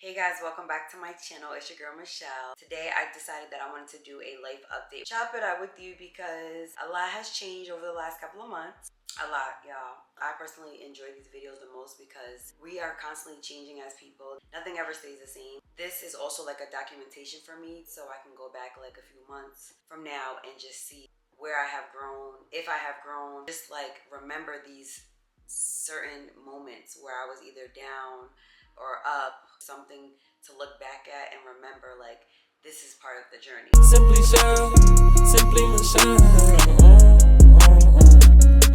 Hey guys, welcome back to my channel. It's your girl Michelle. Today I decided that I wanted to do a life update. Chop it up with you because a lot has changed over the last couple of months. A lot, y'all. I personally enjoy these videos the most because we are constantly changing as people. Nothing ever stays the same. This is also like a documentation for me, so I can go back like a few months from now and just see where I have grown, if I have grown, just like remember these certain moments where I was either down or up, something to look back at and remember, like, this is part of the journey. Simply Michelle, simply Michelle.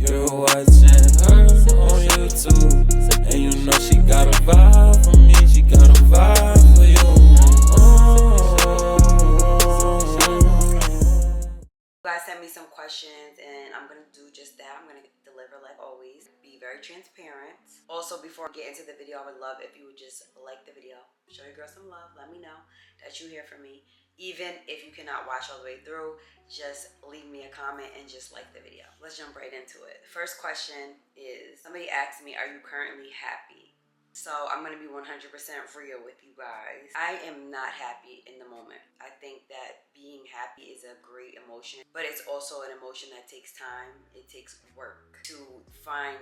You're watching her on YouTube, and you know she got a vibe for me, she got a vibe for you. You guys sent me some questions and I'm gonna do just that. I'm gonna deliver like always. Be very transparent. Also, before I get into the video, I would love if you would just like the video. Show your girl some love. Let me know that you hear from me. Even if you cannot watch all the way through, just leave me a comment and just like the video. Let's jump right into it. First question is, somebody asked me, are you currently happy? So I'm going to be 100% real with you guys. I am not happy in the moment. I think that being happy is a great emotion, but it's also an emotion that takes time. It takes work to find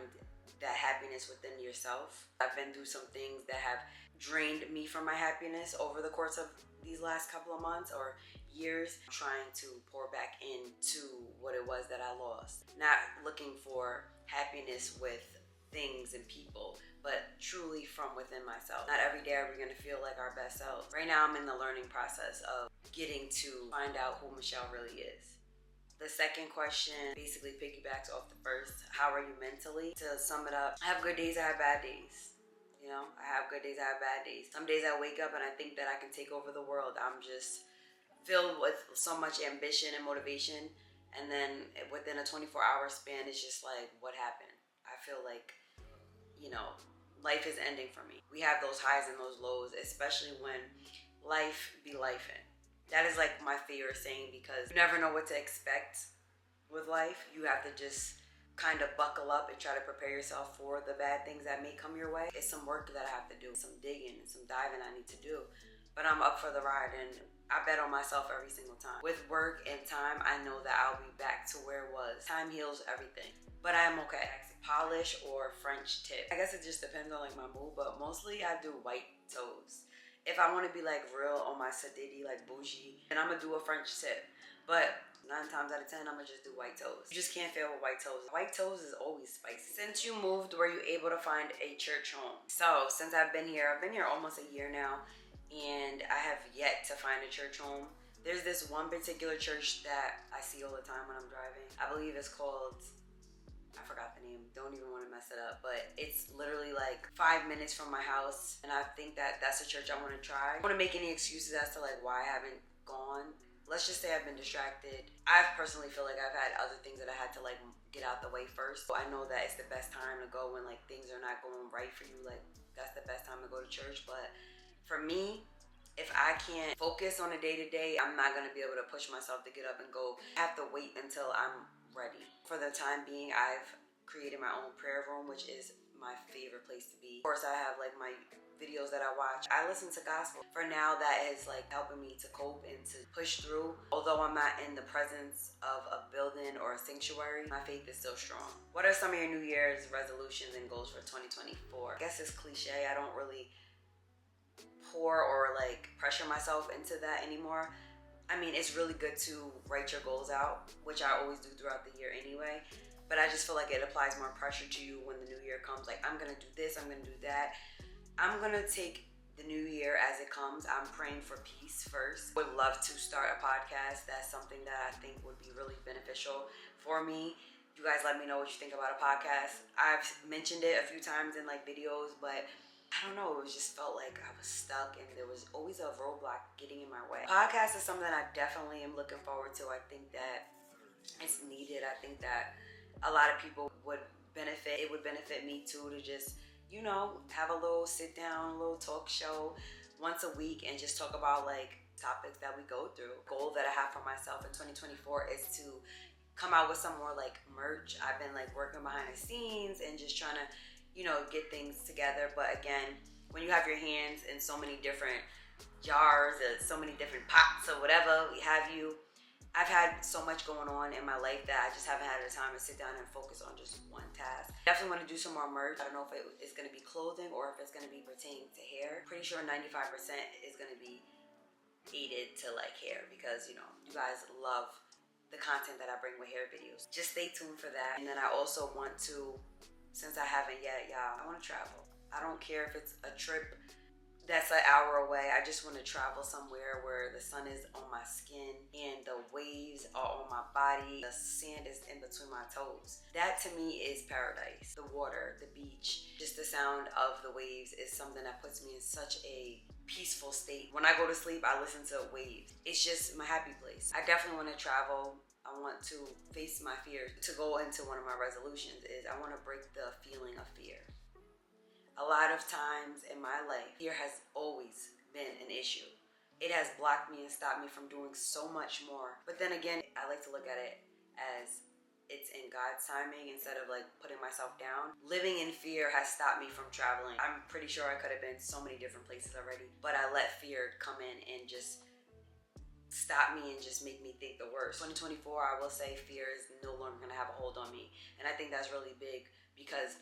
that happiness within yourself. I've been through some things that have drained me from my happiness over the course of these last couple of months or years, trying to pour back into what it was that I lost. Not looking for happiness with things and people, but truly from within myself. Not every day are we gonna feel like our best self. Right now I'm in the learning process of getting to find out who Michelle really is. The second question basically piggybacks off the first. How are you mentally? To sum it up, I have good days, I have bad days. You know, I have good days, I have bad days. Some days I wake up and I think that I can take over the world. I'm just filled with so much ambition and motivation, and then within a 24-hour span, it's just like, what happened? I feel like, you know, life is ending for me. We have those highs and those lows, especially when life be lifing. That is like my favorite saying, because you never know what to expect with life. You have to just kind of buckle up and try to prepare yourself for the bad things that may come your way. It's some work that I have to do, some digging and some diving I need to do, but I'm up for the ride and I bet on myself every single time. With work and time, I know that I'll be back to where it was. Time heals everything, but I am okay. Polish or French tip. I guess it just depends on like my mood, but mostly I do white toes. If I want to be like real on my sadidi, like bougie, then I'm gonna do a French tip. But 9 times out of 10, I'm gonna just do white toes. You just can't fail with white toes. White toes is always spicy. Since you moved, were you able to find a church home? So since I've been here almost a year now, and I have yet to find a church home. There's this one particular church that I see all the time when I'm driving. I believe it's called, I forgot the name, don't even want to mess it up, but it's literally like 5 minutes from my house, and I think that that's a church I want to try. I don't want to make any excuses as to like why I haven't gone. Let's just say I've been distracted. I personally feel like I've had other things that I had to like get out the way first. So I know that it's the best time to go when like things are not going right for you. Like that's the best time to go to church. But for me, if I can't focus on a day-to-day, I'm not going to be able to push myself to get up and go. I have to wait until I'm ready. For the time being, I've created my own prayer room, which is my favorite place to be. Of course, I have like my videos that I watch. I listen to gospel. For now, that is like helping me to cope and to push through. Although I'm not in the presence of a building or a sanctuary, my faith is still strong. What are some of your New Year's resolutions and goals for 2024? I guess it's cliche. I don't really pour or like pressure myself into that anymore. I mean, it's really good to write your goals out, which I always do throughout the year anyway. But I just feel like it applies more pressure to you when the new year comes. Like, I'm gonna do this, I'm gonna do that. I'm gonna take the new year as it comes. I'm praying for peace first. Would love to start a podcast. That's something that I think would be really beneficial for me. You guys let me know what you think about a podcast. I've mentioned it a few times in like videos, but I don't know, it just felt like I was stuck and there was always a roadblock getting in my way. Podcast is something I definitely am looking forward to. I think that it's needed. I think that a lot of people would benefit. It would benefit me too to just, you know, have a little sit down, a little talk show once a week and just talk about like topics that we go through. Goal that I have for myself in 2024 is to come out with some more like merch. I've been like working behind the scenes and just trying to, you know, get things together. But again, when you have your hands in so many different jars or so many different pots or whatever we have you. I've had so much going on in my life that I just haven't had the time to sit down and focus on just one task. Definitely want to do some more merch. I don't know if it's going to be clothing or if it's going to be pertaining to hair. Pretty sure 95% is going to be aided to like hair because, you know, you guys love the content that I bring with hair videos. Just stay tuned for that. And then I also want to, since I haven't yet, y'all, I want to travel. I don't care if it's a trip that's an hour away. I just want to travel somewhere where the sun is on my skin and the waves are on my body. The sand is in between my toes. That to me is paradise. The water, the beach, just the sound of the waves is something that puts me in such a peaceful state. When I go to sleep, I listen to waves. It's just my happy place. I definitely want to travel. I want to face my fears. To go into one of my resolutions is I want to break the feeling of fear. A lot of times in my life, fear has always been an issue. It has blocked me and stopped me from doing so much more. But then again, I like to look at it as it's in God's timing instead of like putting myself down. Living in fear has stopped me from traveling. I'm pretty sure I could have been so many different places already, but I let fear come in and just stop me and just make me think the worst. 2024, I will say fear is no longer gonna have a hold on me. And I think that's really big because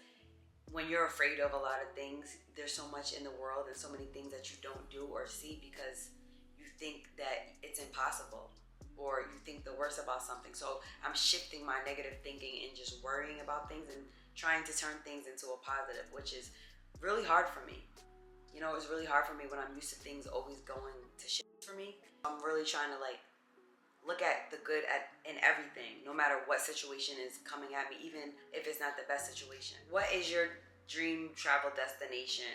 when you're afraid of a lot of things, there's so much in the world and so many things that you don't do or see because you think that it's impossible or you think the worst about something. So I'm shifting my negative thinking and just worrying about things and trying to turn things into a positive, which is really hard for me. You know, it's really hard for me when I'm used to things always going to shit for me. I'm really trying to like look at the good in everything, no matter what situation is coming at me, even if it's not the best situation. What is your dream travel destination?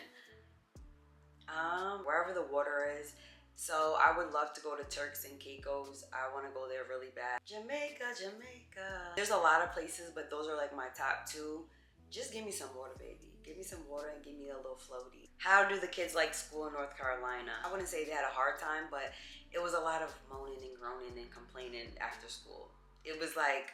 Wherever the water is. So I would love to go to Turks and Caicos. I want to go there really bad. Jamaica. There's a lot of places, but those are like my top two. Just give me some water, baby. Give me some water and give me a little floaty. How do the kids like school in North Carolina? I wouldn't say they had a hard time, but it was a lot of moaning and groaning and complaining after school. It was like,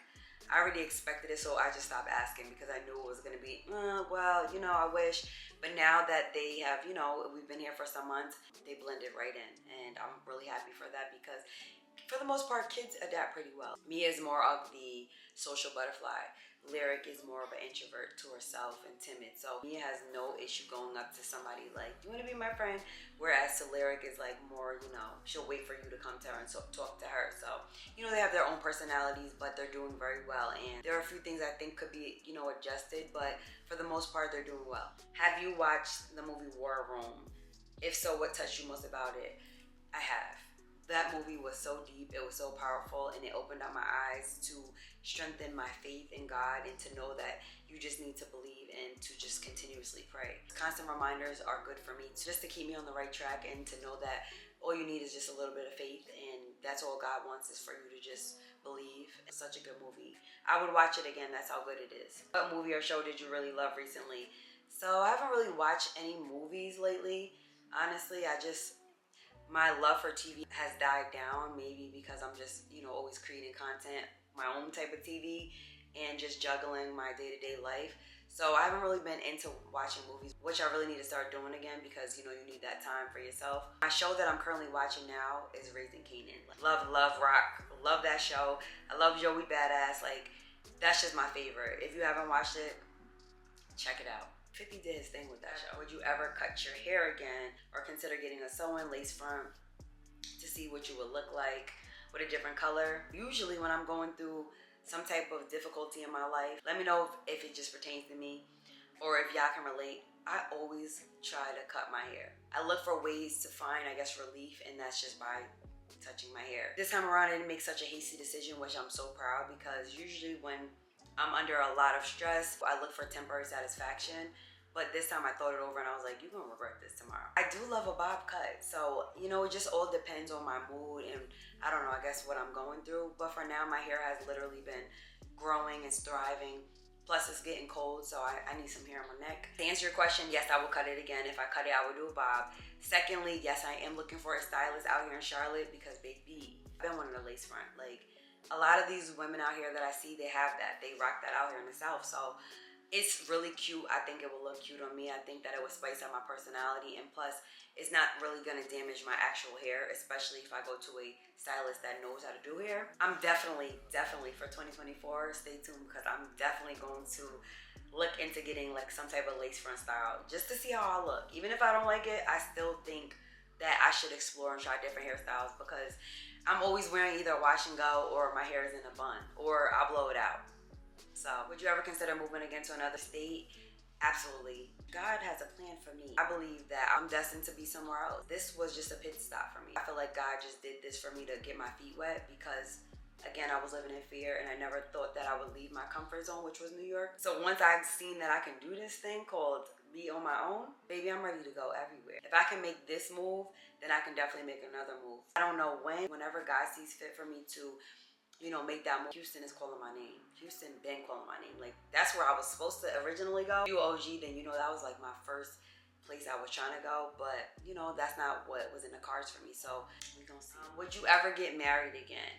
I already expected it, so I just stopped asking because I knew it was gonna be, well, you know, I wish. But now that they have, you know, we've been here for some months, they blended right in. And I'm really happy for that because for the most part, kids adapt pretty well. Mia is more of the social butterfly. Lyric is more of an introvert to herself and timid. So Mia has no issue going up to somebody like, do you want to be my friend? Whereas to Lyric is like more, you know, she'll wait for you to come to her and talk to her. So, you know, they have their own personalities, but they're doing very well. And there are a few things I think could be, you know, adjusted, but for the most part, they're doing well. Have you watched the movie War Room? If so, what touched you most about it? I have. That movie was so deep, it was so powerful, and it opened up my eyes to strengthen my faith in God and to know that you just need to believe and to just continuously pray. Constant reminders are good for me just to keep me on the right track and to know that all you need is just a little bit of faith, and that's all God wants is for you to just believe. It's such a good movie. I would watch it again, that's how good it is. What movie or show did you really love recently? So I haven't really watched any movies lately. Honestly, my love for TV has died down, maybe because I'm just, you know, always creating content, my own type of TV, and just juggling my day-to-day life. So I haven't really been into watching movies, which I really need to start doing again because, you know, you need that time for yourself. My show that I'm currently watching now is Raising Kanan. Love Rock. Love that show. I love Joey Badass. Like, that's just my favorite. If you haven't watched it, check it out. 50 did his thing with that show. Would you ever cut your hair again or consider getting a sew-in lace front to see what you would look like with a different color? Usually when I'm going through some type of difficulty in my life, let me know if it just pertains to me or if y'all can relate. I always try to cut my hair. I look for ways to find, I guess, relief, and that's just by touching my hair. This time around, I didn't make such a hasty decision, which I'm so proud because usually when I'm under a lot of stress, I look for temporary satisfaction. But this time I thought it over and I was like, you're gonna regret this tomorrow. I do love a bob cut. So, you know, it just all depends on my mood and I don't know, I guess what I'm going through. But for now, my hair has literally been growing and thriving. Plus it's getting cold, so I need some hair on my neck. To answer your question, yes, I will cut it again. If I cut it, I will do a bob. Secondly, yes, I am looking for a stylist out here in Charlotte because baby, I've been wanting a lace front. Like, a lot of these women out here that I see, they have that. They rock that out here in the South. So It's really cute. I think it will look cute on me. I think that it would spice up my personality, and plus it's not really gonna damage my actual hair, especially if I go to a stylist that knows how to do hair. I'm definitely for 2024, stay tuned, because I'm definitely going to look into getting like some type of lace front style just to see how I look. Even if I don't like it, I still think that I should explore and try different hairstyles, because I'm always wearing either a wash and go or my hair is in a bun or I'll blow it out. So, would you ever consider moving again to another state? Absolutely. God has a plan for me. I believe that I'm destined to be somewhere else. This was just a pit stop for me. I feel like God just did this for me to get my feet wet, because again, I was living in fear and I never thought that I would leave my comfort zone, which was New York. So once I've seen that I can do this thing called be on my own, baby, I'm ready to go everywhere. If I can make this move, then I can definitely make another move. I don't know when, whenever God sees fit for me to, you know, make that move. Houston is calling my name. Houston been calling my name. Like, that's where I was supposed to originally go. You OG, then you know that was like my first place I was trying to go, but you know, that's not what was in the cards for me. So we gonna see. Would you ever get married again?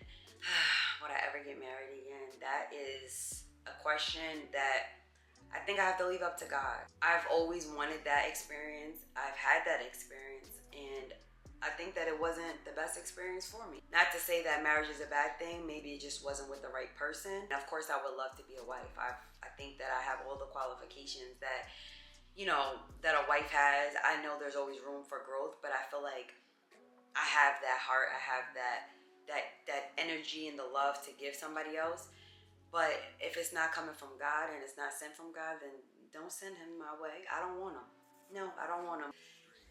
Would I ever get married again? That is a question that I think I have to leave up to God. I've always wanted that experience. I've had that experience, and I think that it wasn't the best experience for me. Not to say that marriage is a bad thing. Maybe it just wasn't with the right person. And of course, I would love to be a wife. I think that I have all the qualifications that, you know, that a wife has. I know there's always room for growth, but I feel like I have that heart. I have that energy and the love to give somebody else. But if it's not coming from God and it's not sent from God, then don't send him my way. I don't want him. No, I don't want him.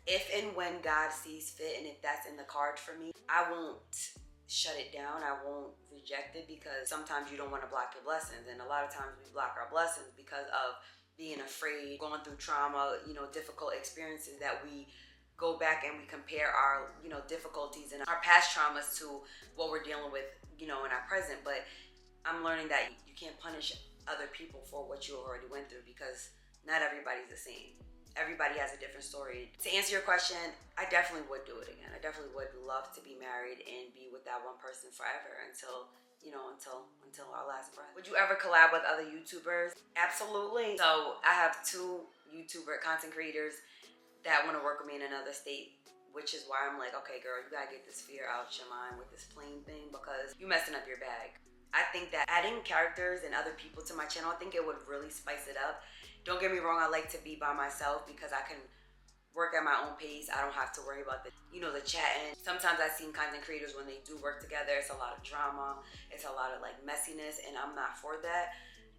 If and when God sees fit, and if that's in the cards for me, I won't shut it down. I won't reject it, because sometimes you don't want to block your blessings. And a lot of times we block our blessings because of being afraid, going through trauma, you know, difficult experiences, that we go back and we compare our, you know, difficulties and our past traumas to what we're dealing with, you know, in our present. But I'm learning that you can't punish other people for what you already went through, because not everybody's the same. Everybody has a different story. To answer your question, I definitely would do it again. I definitely would love to be married and be with that one person forever until, you know, until our last breath. Would you ever collab with other YouTubers? Absolutely. So I have 2 YouTuber content creators that want to work with me in another state, which is why I'm like, okay, girl, you gotta get this fear out your mind with this plane thing, because you messing up your bag. I think that adding characters and other people to my channel, I think it would really spice it up. Don't get me wrong, I like to be by myself because I can work at my own pace. I don't have to worry about the, you know, the chatting. Sometimes I've seen content creators, when they do work together, it's a lot of drama, it's a lot of like messiness, and I'm not for that.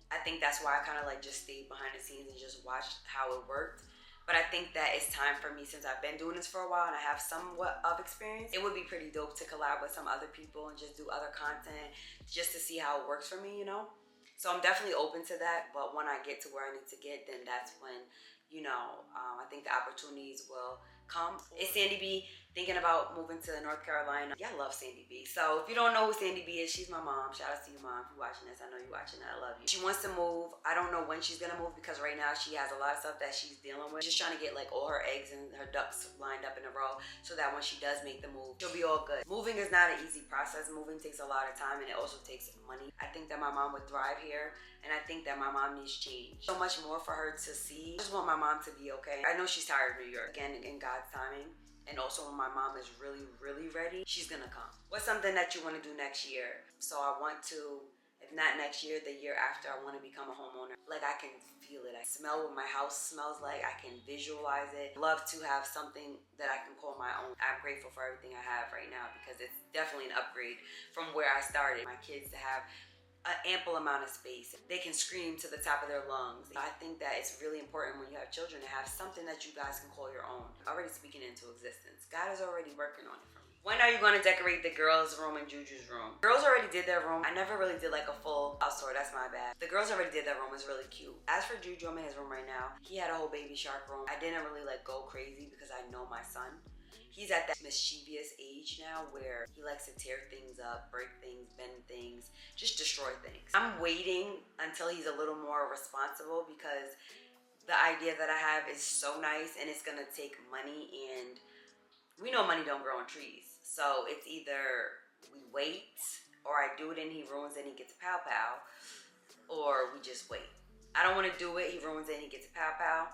I think that's why I kind of like just stayed behind the scenes and just watched how it worked. But I think that it's time for me, since I've been doing this for a while and I have somewhat of experience, it would be pretty dope to collab with some other people and just do other content just to see how it works for me, you know? So I'm definitely open to that, but when I get to where I need to get, then that's when, you know, I think the opportunities will come. Is Sandy B thinking about moving to North Carolina? Yeah, I love Sandy B. So if you don't know who Sandy B is, she's my mom. Shout out to you, mom, if you're watching this. I know you're watching it. I love you. She wants to move. I don't know when she's gonna move, because right now she has a lot of stuff that she's dealing with. Just trying to get like all her eggs and her ducks lined up in a row, so that when she does make the move, she'll be all good. Moving is not an easy process. Moving takes a lot of time, and it also takes money. I think that my mom would thrive here, and I think that my mom needs change. So much more for her to see. I just want my mom to be okay. I know she's tired of New York. Again, in God's timing. And also when my mom is really, really ready, she's gonna come. What's something that you wanna do next year? So I want to, if not next year, the year after, I wanna become a homeowner. Like, I can feel it. I smell what my house smells like. I can visualize it. Love to have something that I can call my own. I'm grateful for everything I have right now, because it's definitely an upgrade from where I started. My kids to have an ample amount of space. They can scream to the top of their lungs. I think that it's really important when you have children to have something that you guys can call your own. Already speaking into existence. God is already working on it for me. When are you going to decorate the girls' room and Juju's room? Girls already did their room. I never really did like a full house tour. That's my bad. The girls already did their room. It's really cute. As for Juju, I'm in his room right now. He had a whole baby shark room. I didn't really like go crazy because I know my son. He's at that mischievous age now where he likes to tear things up, break things, bend things, just destroy things. I'm waiting until he's a little more responsible, because the idea that I have is so nice, and it's gonna take money, and we know money don't grow on trees. So it's either we wait, or I do it and he ruins it and he gets pow pow, or we just wait. I don't want to do it. He ruins it and he gets a pow pow.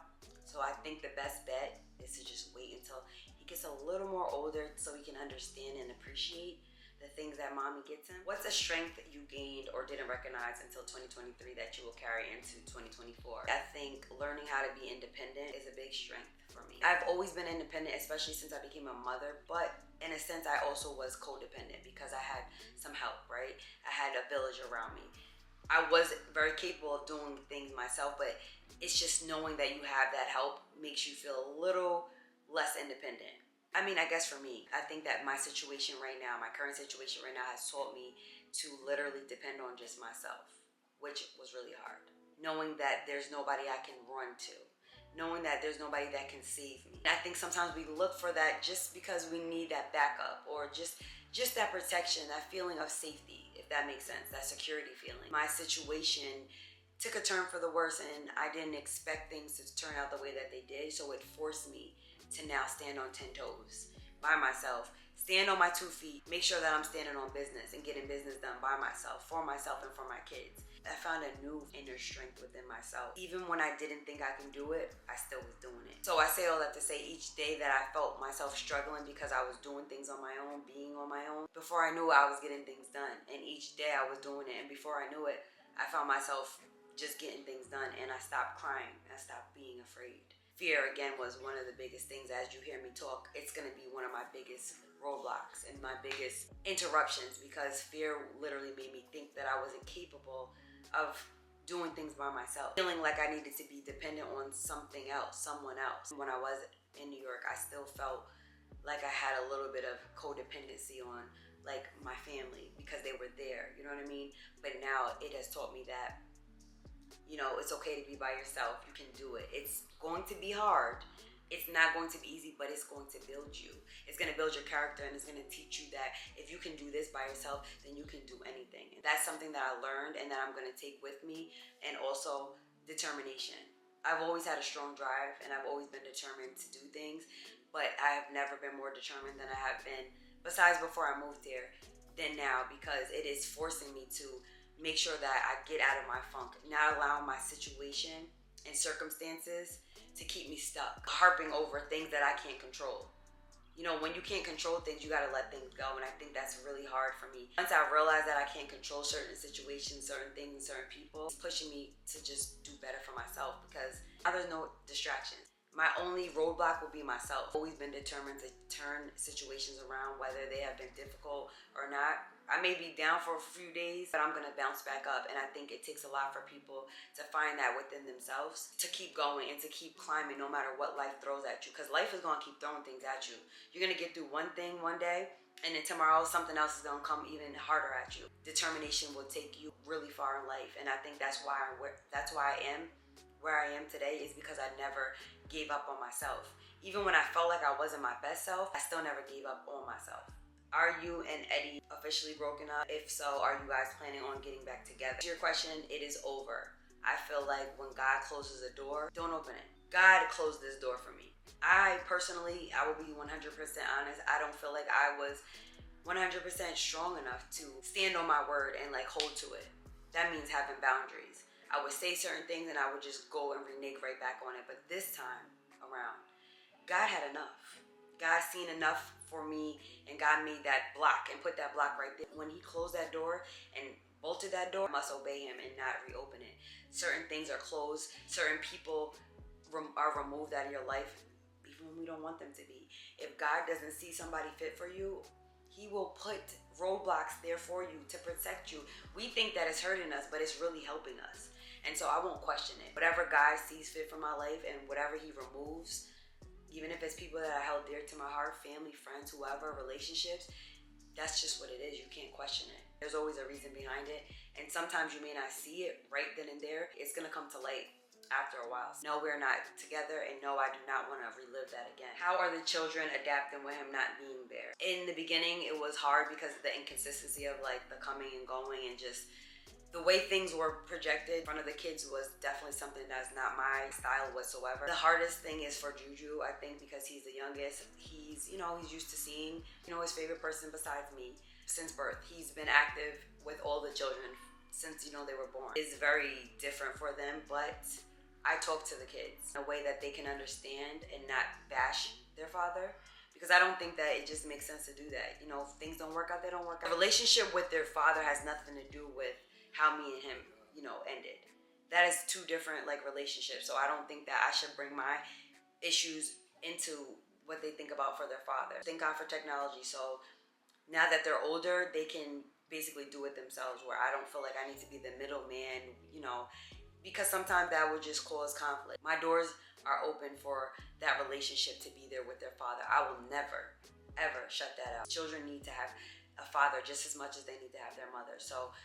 So I think the best bet is to just wait until he gets a little more older so he can understand and appreciate the things that mommy gets him. What's a strength that you gained or didn't recognize until 2023 that you will carry into 2024? I think learning how to be independent is a big strength for me. I've always been independent, especially since I became a mother, but in a sense I also was codependent because I had some help, right? I had a village around me. I was very capable of doing things myself, but it's just knowing that you have that help makes you feel a little less independent. I mean, I guess for me, I think that my situation right now, my current situation right now has taught me to literally depend on just myself, which was really hard. Knowing that there's nobody I can run to. Knowing that there's nobody that can save me. I think sometimes we look for that just because we need that backup or just that protection, that feeling of safety, if that makes sense, that security feeling. My situation took a turn for the worse and I didn't expect things to turn out the way that they did, so it forced me to now stand on 10 toes by myself, stand on my 2 feet, make sure that I'm standing on business and getting business done by myself, and for my kids. I found a new inner strength within myself. Even when I didn't think I can do it, I still was doing it. So I say all that to say each day that I felt myself struggling because I was doing things on my own, being on my own, before I knew it, I was getting things done. And each day I was doing it, and before I knew it, I found myself just getting things done, and I stopped crying. I stopped being afraid. Fear, again, was one of the biggest things. As you hear me talk, it's going to be one of my biggest roadblocks and my biggest interruptions, because fear literally made me think that I wasn't capable of doing things by myself. Feeling like I needed to be dependent on something else, someone else. When I was in New York, I still felt like I had a little bit of codependency on like my family because they were there, you know what I mean? But now it has taught me that, you know, it's okay to be by yourself. You can do it. It's going to be hard. It's not going to be easy, but it's going to build you. It's going to build your character, and it's going to teach you that if you can do this by yourself, then you can do anything. And that's something that I learned and that I'm going to take with me, and also determination. I've always had a strong drive, and I've always been determined to do things, but I have never been more determined than I have been, besides before I moved here, than now, because it is forcing me to make sure that I get out of my funk, not allow my situation and circumstances to keep me stuck, harping over things that I can't control. You know, when you can't control things, you gotta let things go, and I think that's really hard for me. Once I realized that I can't control certain situations, certain things, certain people, it's pushing me to just do better for myself, because now there's no distractions. My only roadblock will be myself. I've always been determined to turn situations around, whether they have been difficult or not. I may be down for a few days, but I'm gonna bounce back up. And I think it takes a lot for people to find that within themselves, to keep going and to keep climbing no matter what life throws at you. Because life is gonna keep throwing things at you. You're gonna get through one thing one day, and then tomorrow something else is gonna come even harder at you. Determination will take you really far in life, and I think that's why I am where I am today, is because I never gave up on myself. Even when I felt like I wasn't my best self, I still never gave up on myself. Are you and Eddie officially broken up? If so, are you guys planning on getting back together? To your question, it is over. I feel like when God closes a door, don't open it. God closed this door for me. I personally, I will be 100% honest, I don't feel like I was 100% strong enough to stand on my word and like hold to it. That means having boundaries. I would say certain things and I would just go and renege right back on it. But this time around, God had enough. God seen enough for me, and God made that block and put that block right there. When he closed that door and bolted that door, I must obey him and not reopen it. Certain things are closed. Certain people are removed out of your life, even when we don't want them to be. If God doesn't see somebody fit for you, he will put roadblocks there for you to protect you. We think that it's hurting us, but it's really helping us. And so I won't question it. Whatever God sees fit for my life, and whatever he removes, even if it's people that I held dear to my heart, family, friends, whoever, relationships, that's just what it is. You can't question it. There's always a reason behind it. And sometimes you may not see it right then and there. It's going to come to light after a while. No, we're not together, and no, I do not want to relive that again. How are the children adapting with him not being there? In the beginning, it was hard because of the inconsistency of like the coming and going, and just the way things were projected in front of the kids was definitely something that's not my style whatsoever. The hardest thing is for Juju, I think, because he's the youngest. He's used to seeing, his favorite person besides me since birth. He's been active with all the children since they were born. It's very different for them, but I talk to the kids in a way that they can understand and not bash their father, because I don't think that it just makes sense to do that. If things don't work out, they don't work out. The relationship with their father has nothing to do with how me and him, ended. That is two different relationships. So I don't think that I should bring my issues into what they think about for their father. Thank God for technology. So now that they're older, they can basically do it themselves, where I don't feel like I need to be the middleman, because sometimes that would just cause conflict. My doors are open for that relationship to be there with their father. I will never, ever shut that out. Children need to have a father just as much as they need to have their mother. So,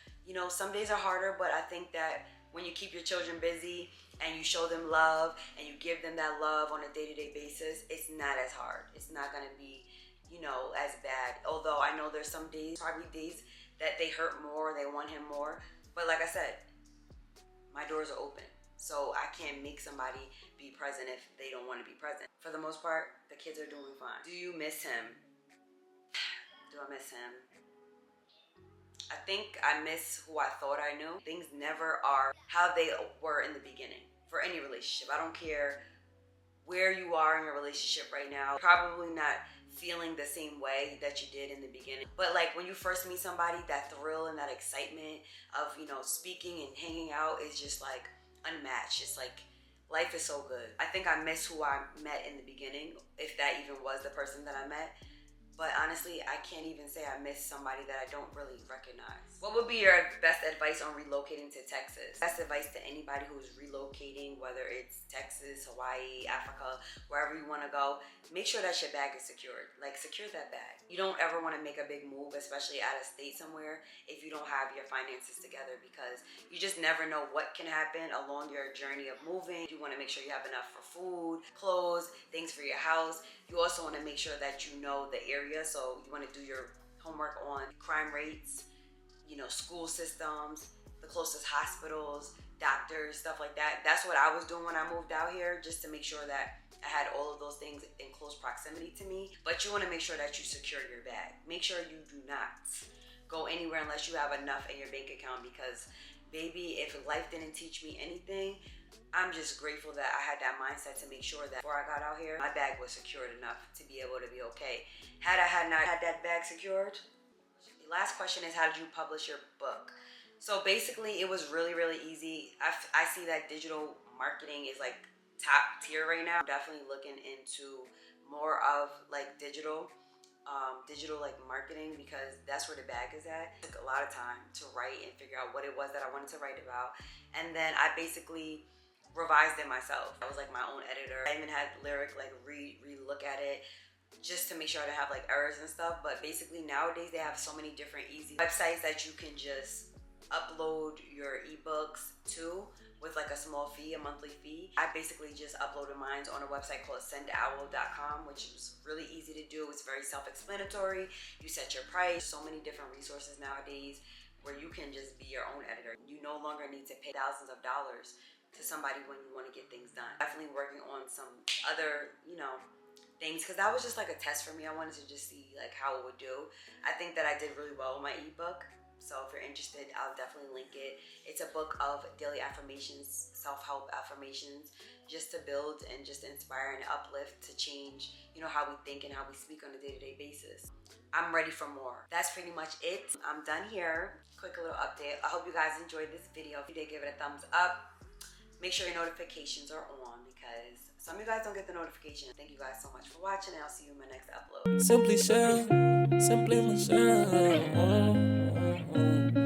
some days are harder, but I think that when you keep your children busy and you show them love and you give them that love on a day-to-day basis, it's not as hard. It's not gonna be, as bad. Although I know there's some days, probably days that they hurt more, they want him more. But like I said, my doors are open. So I can't make somebody be present if they don't want to be present. For the most part, the kids are doing fine. Do you miss him? Do I miss him? I think I miss who I thought I knew. Things never are how they were in the beginning for any relationship. I don't care where you are in your relationship right now. Probably not feeling the same way that you did in the beginning. But when you first meet somebody, that thrill and that excitement of, speaking and hanging out is just unmatched. It's life is so good. I think I miss who I met in the beginning, if that even was the person that I met. But honestly, I can't even say I miss somebody that I don't really recognize. What would be your best advice on relocating to Texas? Best advice to anybody who's relocating, whether it's Texas, Hawaii, Africa, wherever you want to go, make sure that your bag is secured. Secure that bag. You don't ever want to make a big move, especially out of state somewhere, if you don't have your finances together, because you just never know what can happen along your journey of moving. You want to make sure you have enough for food, clothes, things for your house. You also want to make sure that you know the area, so you want to do your homework on crime rates, school systems, the closest hospitals, doctors, stuff like that. That's what I was doing when I moved out here, just to make sure that I had all of those things in close proximity to me. But you want to make sure that you secure your bag. Make sure you do not go anywhere unless you have enough in your bank account, because baby, if life didn't teach me anything, I'm just grateful that I had that mindset to make sure that before I got out here, my bag was secured enough to be able to be okay. Had I not had that bag secured, the last question is, how did you publish your book? So basically, it was really, really easy. I see that digital marketing is top tier right now. I'm definitely looking into more of digital marketing, because that's where the bag is at. It took a lot of time to write and figure out what it was that I wanted to write about. And then I basically revised it myself. I was my own editor. I even had Lyric re-look at it just to make sure I didn't have errors and stuff. But basically nowadays they have so many different easy websites that you can just upload your ebooks to with a small fee, a monthly fee. I basically just uploaded mine on a website called sendowl.com, which is really easy to do. It's very self-explanatory. You set your price. So many different resources nowadays where you can just be your own editor. You no longer need to pay thousands of dollars to somebody when you want to get things done. Definitely working on some other, things, because that was just a test for me. I wanted to just see how it would do. I think that I did really well with my ebook. So if you're interested, I'll definitely link it. It's a book of daily affirmations, self-help affirmations, just to build and just inspire and uplift, to change, how we think and how we speak on a day-to-day basis. I'm ready for more. That's pretty much it. I'm done here. Quick little update. I hope you guys enjoyed this video. If you did, give it a thumbs up. Make sure your notifications are on, because some of you guys don't get the notification. Thank you guys so much for watching, and I'll see you in my next upload. Simply Michelle.